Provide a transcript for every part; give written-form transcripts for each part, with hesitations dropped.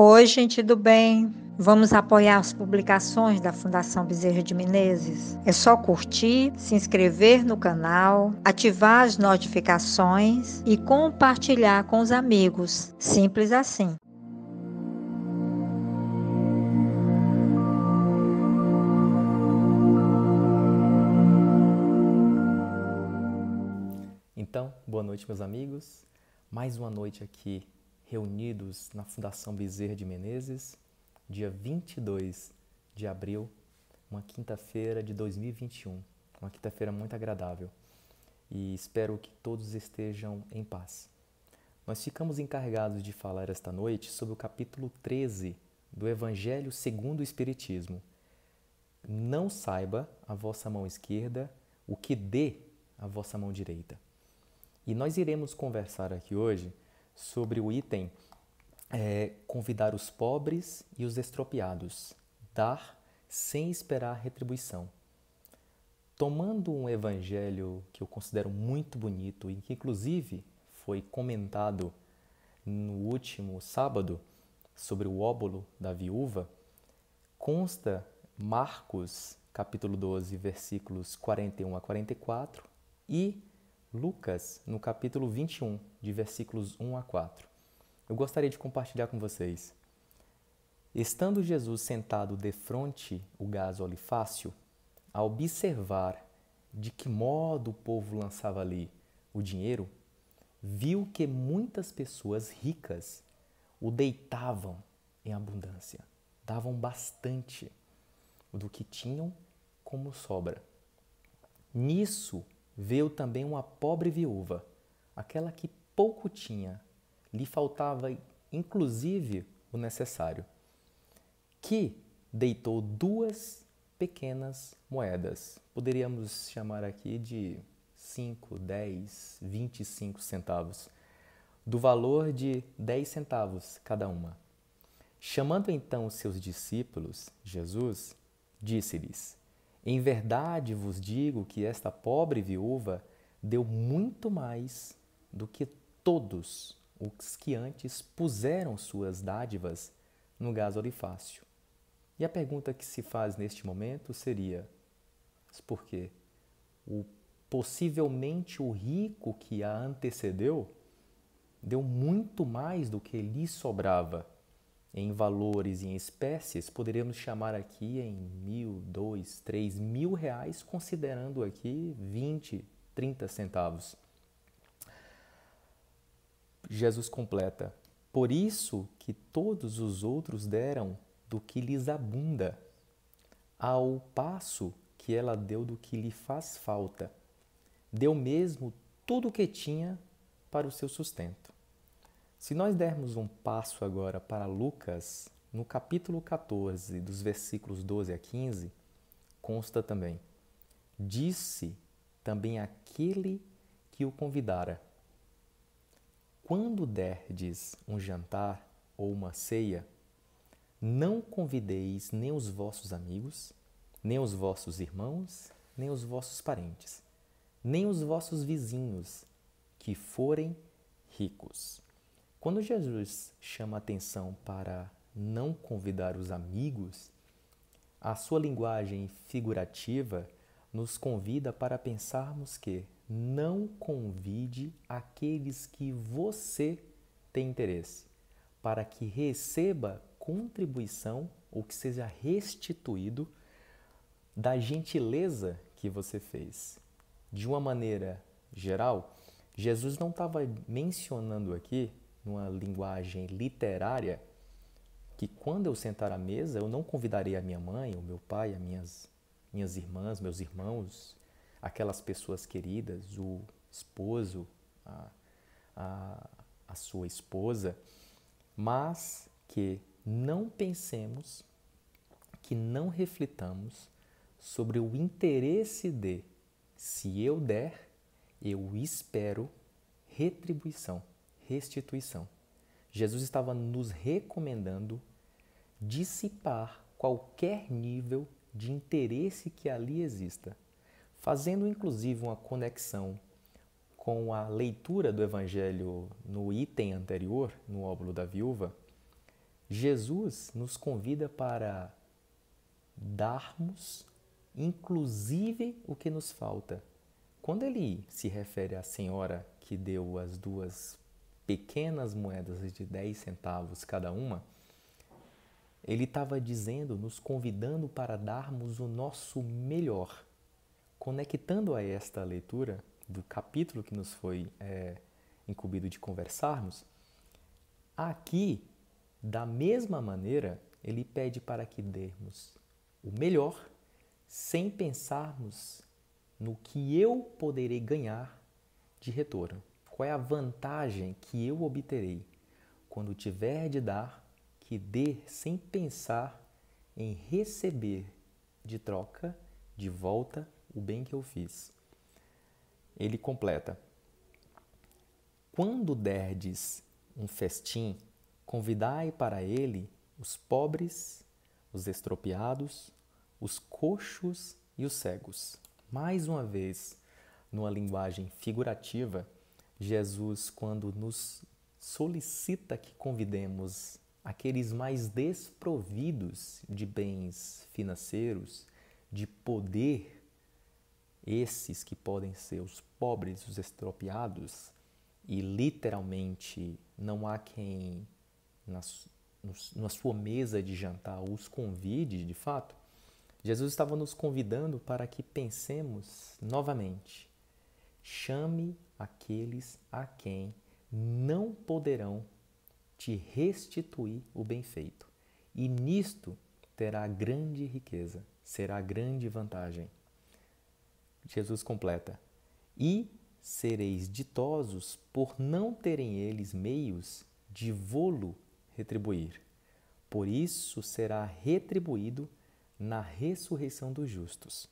Oi, gente do bem. Vamos apoiar as publicações da Fundação Bezerra de Menezes? É só curtir, se inscrever no canal, ativar as notificações e compartilhar com os amigos. Simples assim. Então, boa noite, meus amigos. Mais uma noite aqui reunidos na Fundação Bezerra de Menezes, dia 22 de abril, uma quinta-feira de 2021. Uma quinta-feira muito agradável e espero que todos estejam em paz. Nós ficamos encarregados de falar esta noite sobre o capítulo 13 do Evangelho segundo o Espiritismo. Não saiba a vossa mão esquerda o que dê a vossa mão direita. E nós iremos conversar aqui hoje sobre o item convidar os pobres e os estropiados, dar sem esperar retribuição. Tomando um evangelho que eu considero muito bonito e que inclusive foi comentado no último sábado sobre o óbolo da viúva, consta Marcos capítulo 12, versículos 41 a 44 e Lucas, no capítulo 21, de versículos 1 a 4. Eu gostaria de compartilhar com vocês. Estando Jesus sentado defronte o gás olifácio, a observar de que modo o povo lançava ali o dinheiro, viu que muitas pessoas ricas o deitavam em abundância, davam bastante do que tinham como sobra. Nisso, veio também uma pobre viúva, aquela que pouco tinha, lhe faltava inclusive o necessário, que deitou 2 pequenas moedas, poderíamos chamar aqui de 5, 10, 25 centavos, do valor de 10 centavos cada uma. Chamando então os seus discípulos, Jesus disse-lhes: em verdade vos digo que esta pobre viúva deu muito mais do que todos os que antes puseram suas dádivas no gás olifácio. E a pergunta que se faz neste momento seria: mas por quê? Possivelmente o rico que a antecedeu deu muito mais do que lhe sobrava. Em valores e em espécies, poderíamos chamar aqui em 1.000, 2.000, 3.000 reais, considerando aqui 20, 30 centavos. Jesus completa: por isso que todos os outros deram do que lhes abunda, ao passo que ela deu do que lhe faz falta. Deu mesmo tudo o que tinha para o seu sustento. Se nós dermos um passo agora para Lucas, no capítulo 14, dos versículos 12 a 15, consta também: disse também aquele que o convidara: quando derdes um jantar ou uma ceia, não convideis nem os vossos amigos, nem os vossos irmãos, nem os vossos parentes, nem os vossos vizinhos, que forem ricos. Quando Jesus chama a atenção para não convidar os amigos, a sua linguagem figurativa nos convida para pensarmos que não convide aqueles que você tem interesse, para que receba contribuição ou que seja restituído da gentileza que você fez. De uma maneira geral, Jesus não estava mencionando aqui, numa linguagem literária, que quando eu sentar à mesa, eu não convidarei a minha mãe, o meu pai, as minhas irmãs, meus irmãos, aquelas pessoas queridas, o esposo, a sua esposa, mas que não pensemos, que não reflitamos sobre o interesse de, se eu der, eu espero retribuição, restituição. Jesus estava nos recomendando dissipar qualquer nível de interesse que ali exista, fazendo inclusive uma conexão com a leitura do Evangelho no item anterior, no óbolo da viúva. Jesus nos convida para darmos, inclusive, o que nos falta. Quando ele se refere à senhora que deu as 2 pequenas moedas de 10 centavos cada uma, ele estava dizendo, nos convidando para darmos o nosso melhor. Conectando a esta leitura do capítulo que nos foi incumbido de conversarmos, aqui, da mesma maneira, ele pede para que demos o melhor sem pensarmos no que eu poderei ganhar de retorno. Qual é a vantagem que eu obterei? Quando tiver de dar, que dê sem pensar em receber de troca, de volta, o bem que eu fiz. Ele completa: quando derdes um festim, convidai para ele os pobres, os estropiados, os coxos e os cegos. Mais uma vez, numa linguagem figurativa, Jesus, quando nos solicita que convidemos aqueles mais desprovidos de bens financeiros, de poder, esses que podem ser os pobres, os estropiados, e literalmente não há quem na sua mesa de jantar os convide de fato, Jesus estava nos convidando para que pensemos novamente. Chame aqueles a quem não poderão te restituir o bem feito. E nisto terá grande riqueza, será grande vantagem. Jesus completa: e sereis ditosos por não terem eles meios de vô-lo retribuir. Por isso será retribuído na ressurreição dos justos.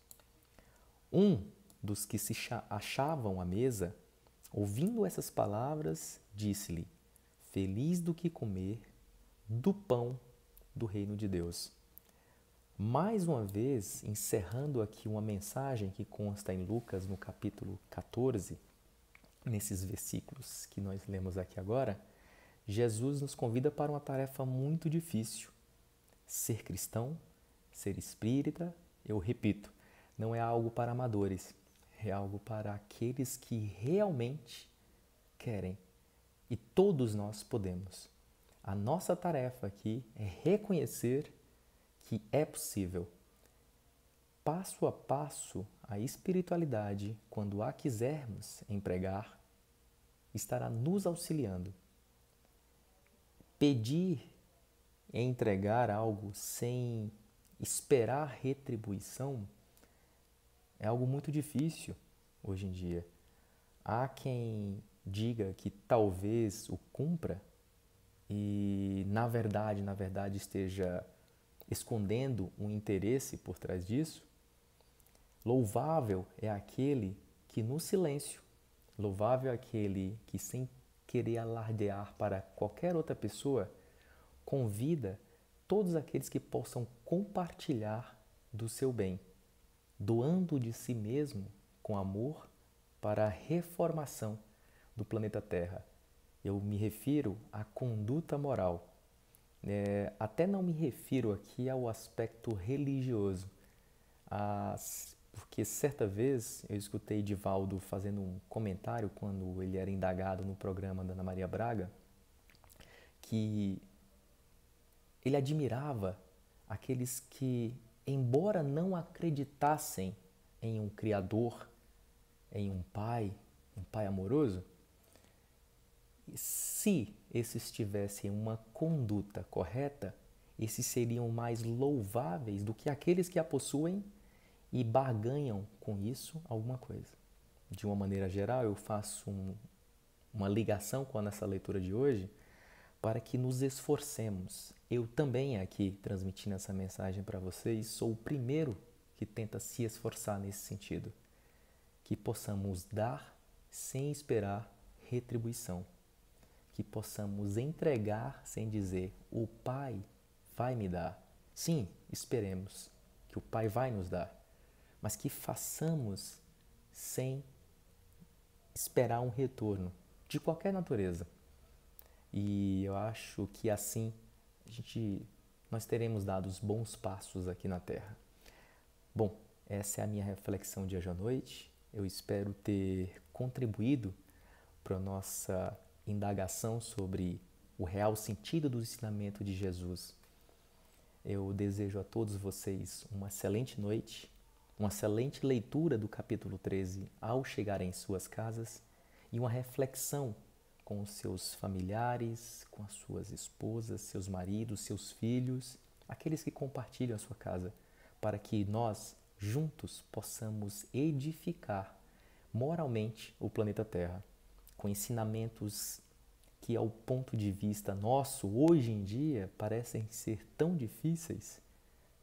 Um dos que se achavam à mesa, ouvindo essas palavras, disse-lhe: feliz do que comer do pão do reino de Deus. Mais uma vez, encerrando aqui uma mensagem que consta em Lucas, no capítulo 14, nesses versículos que nós lemos aqui agora, Jesus nos convida para uma tarefa muito difícil. Ser cristão, ser espírita, eu repito, não é algo para amadores, é algo para aqueles que realmente querem. E todos nós podemos. A nossa tarefa aqui é reconhecer que é possível. Passo a passo, a espiritualidade, quando a quisermos empregar, estará nos auxiliando. Pedir e entregar algo sem esperar retribuição é algo muito difícil hoje em dia. Há quem diga que talvez o cumpra e na verdade esteja escondendo um interesse por trás disso. Louvável é aquele que no silêncio, louvável é aquele que sem querer alardear para qualquer outra pessoa, convida todos aqueles que possam compartilhar do seu bem, doando de si mesmo com amor para a reformação do planeta Terra. Eu me refiro à conduta moral. Até não me refiro aqui ao aspecto religioso, porque certa vez eu escutei Divaldo fazendo um comentário quando ele era indagado no programa da Ana Maria Braga, que ele admirava aqueles que, embora não acreditassem em um Criador, em um Pai amoroso, se esses tivessem uma conduta correta, esses seriam mais louváveis do que aqueles que a possuem e barganham com isso alguma coisa. De uma maneira geral, eu faço uma ligação com essa leitura de hoje para que nos esforcemos. Eu também aqui, transmitindo essa mensagem para vocês, sou o primeiro que tenta se esforçar nesse sentido. Que possamos dar sem esperar retribuição. Que possamos entregar sem dizer, o Pai vai me dar. Sim, esperemos que o Pai vai nos dar, mas que façamos sem esperar um retorno de qualquer natureza. E eu acho que assim nós teremos dado os bons passos aqui na Terra. Bom, essa é a minha reflexão de hoje à noite. Eu espero ter contribuído para a nossa indagação sobre o real sentido do ensinamento de Jesus. Eu desejo a todos vocês uma excelente noite, uma excelente leitura do capítulo 13 ao chegarem em suas casas e uma reflexão com os seus familiares, com as suas esposas, seus maridos, seus filhos, aqueles que compartilham a sua casa, para que nós, juntos, possamos edificar moralmente o planeta Terra, com ensinamentos que, ao ponto de vista nosso, hoje em dia, parecem ser tão difíceis,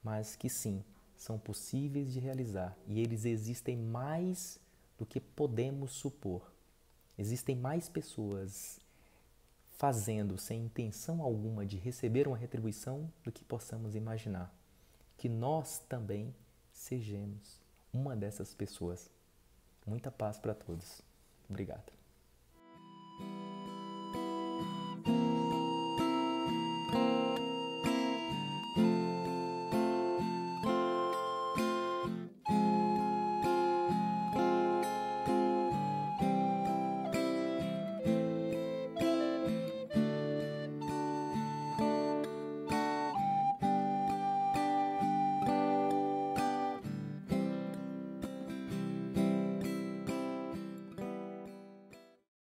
mas que sim, são possíveis de realizar e eles existem mais do que podemos supor. Existem mais pessoas fazendo sem intenção alguma de receber uma retribuição do que possamos imaginar. Que nós também sejamos uma dessas pessoas. Muita paz para todos. Obrigado.